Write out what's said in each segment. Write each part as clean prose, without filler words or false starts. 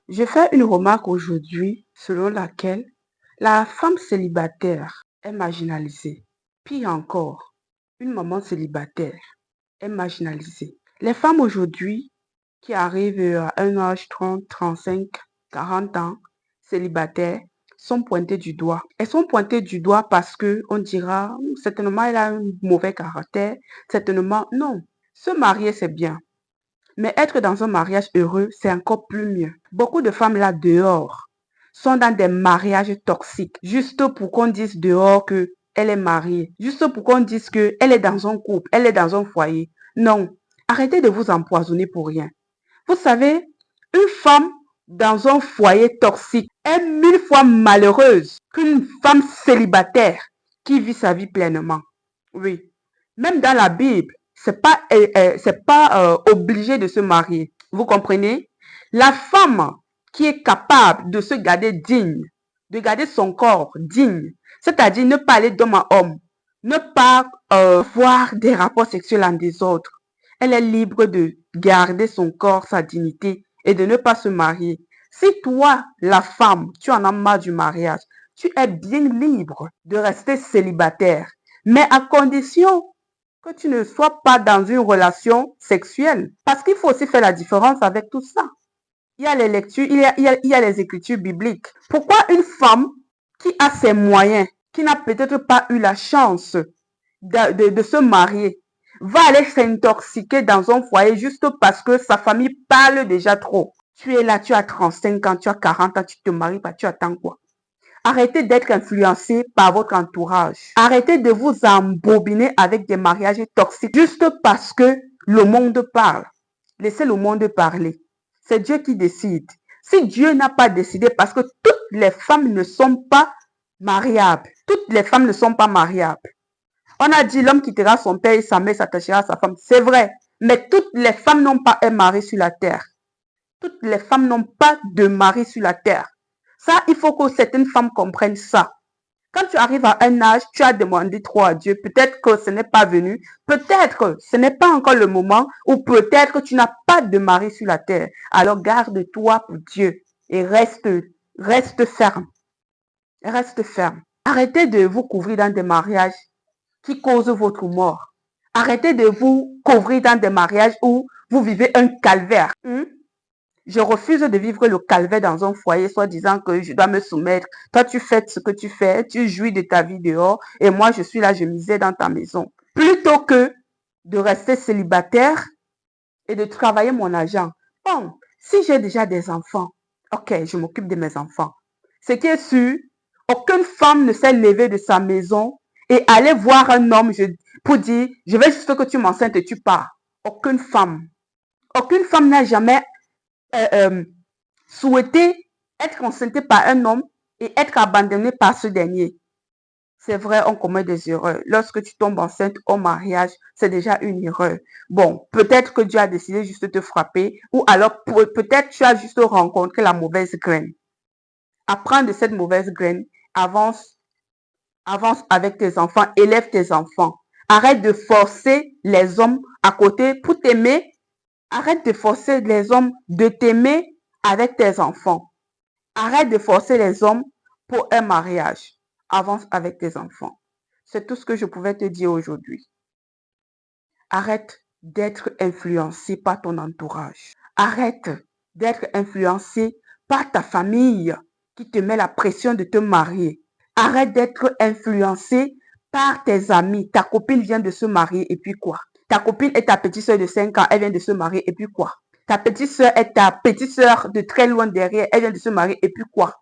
Je fais une remarque aujourd'hui selon laquelle la femme célibataire est marginalisée. Pire encore, une maman célibataire est marginalisée. Les femmes aujourd'hui qui arrivent à un âge 30, 35, 40 ans, célibataires, sont pointées du doigt. Elles sont pointées du doigt parce que on dira certainement elle a un mauvais caractère, certainement non. Se marier c'est bien. Mais être dans un mariage heureux, c'est encore plus mieux. Beaucoup de femmes là dehors sont dans des mariages toxiques, juste pour qu'on dise dehors que elle est mariée, juste pour qu'on dise que elle est dans un couple, elle est dans un foyer. Non, arrêtez de vous empoisonner pour rien. Vous savez, une femme dans un foyer toxique est 1000 fois malheureuse qu'une femme célibataire qui vit sa vie pleinement. Oui, même dans la Bible, c'est pas obligé de se marier. Vous comprenez? La femme qui est capable de se garder digne, de garder son corps digne, c'est-à-dire ne pas aller d'homme à homme, ne pas voir des rapports sexuels en désordre. Elle est libre de garder son corps, sa dignité et de ne pas se marier. Si toi, la femme, tu en as marre du mariage, tu es bien libre de rester célibataire, mais à condition que tu ne sois pas dans une relation sexuelle. Parce qu'il faut aussi faire la différence avec tout ça. Il y a les lectures, il y a les écritures bibliques. Pourquoi une femme qui a ses moyens, qui n'a peut-être pas eu la chance de se marier, va aller s'intoxiquer dans un foyer juste parce que sa famille parle déjà trop? Tu es là, tu as 35 ans, tu as 40 ans, tu te maries pas, tu attends quoi? Arrêtez d'être influencé par votre entourage. Arrêtez de vous embobiner avec des mariages toxiques juste parce que le monde parle. Laissez le monde parler. C'est Dieu qui décide. Si Dieu n'a pas décidé, parce que toutes les femmes ne sont pas mariables. Toutes les femmes ne sont pas mariables. On a dit l'homme quittera son père et sa mère s'attachera à sa femme. C'est vrai. Mais toutes les femmes n'ont pas un mari sur la terre. Toutes les femmes n'ont pas de mari sur la terre. Ça, il faut que certaines femmes comprennent ça. Quand tu arrives à un âge, tu as demandé trop à Dieu. Peut-être que ce n'est pas venu. Peut-être que ce n'est pas encore le moment. Ou peut-être que tu n'as pas de mari sur la terre. Alors garde-toi pour Dieu. Et reste ferme. Reste ferme. Arrêtez de vous couvrir dans des mariages qui causent votre mort. Arrêtez de vous couvrir dans des mariages où vous vivez un calvaire. Je refuse de vivre le calvaire dans un foyer, soit disant que je dois me soumettre. Toi, tu fais ce que tu fais, tu jouis de ta vie dehors, et moi, je suis là, je misais dans ta maison. Plutôt que de rester célibataire et de travailler mon argent. Bon, si j'ai déjà des enfants, ok, je m'occupe de mes enfants. Ce qui est sûr, aucune femme ne s'est levée de sa maison et aller voir un homme pour dire, je veux juste que tu m'enceintes et tu pars. Aucune femme. Aucune femme n'a jamais souhaiter être enceinte par un homme et être abandonné par ce dernier. C'est vrai, on commet des erreurs. Lorsque tu tombes enceinte au mariage, c'est déjà une erreur. Bon, peut-être que Dieu a décidé juste de te frapper ou alors peut-être tu as juste rencontré la mauvaise graine. Apprends de cette mauvaise graine, avance avec tes enfants, élève tes enfants. Arrête de forcer les hommes à côté pour t'aimer. Arrête de forcer les hommes de t'aimer avec tes enfants. Arrête de forcer les hommes pour un mariage. Avance avec tes enfants. C'est tout ce que je pouvais te dire aujourd'hui. Arrête d'être influencé par ton entourage. Arrête d'être influencé par ta famille qui te met la pression de te marier. Arrête d'être influencé par tes amis. Ta copine vient de se marier et puis quoi? Ta copine est ta petite soeur de 5 ans, elle vient de se marier et puis quoi? Ta petite soeur est ta petite soeur de très loin derrière, elle vient de se marier et puis quoi?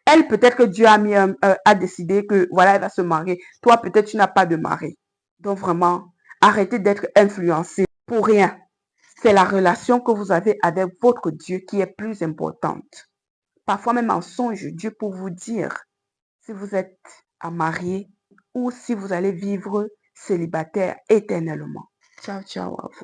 Elle, peut-être que Dieu a décidé que voilà, elle va se marier. Toi, peut-être tu n'as pas de mari. Donc vraiment, arrêtez d'être influencé pour rien. C'est la relation que vous avez avec votre Dieu qui est plus importante. Parfois même en songe, Dieu peut vous dire si vous êtes à marier ou si vous allez vivre célibataire éternellement. Ciao, ciao à vous.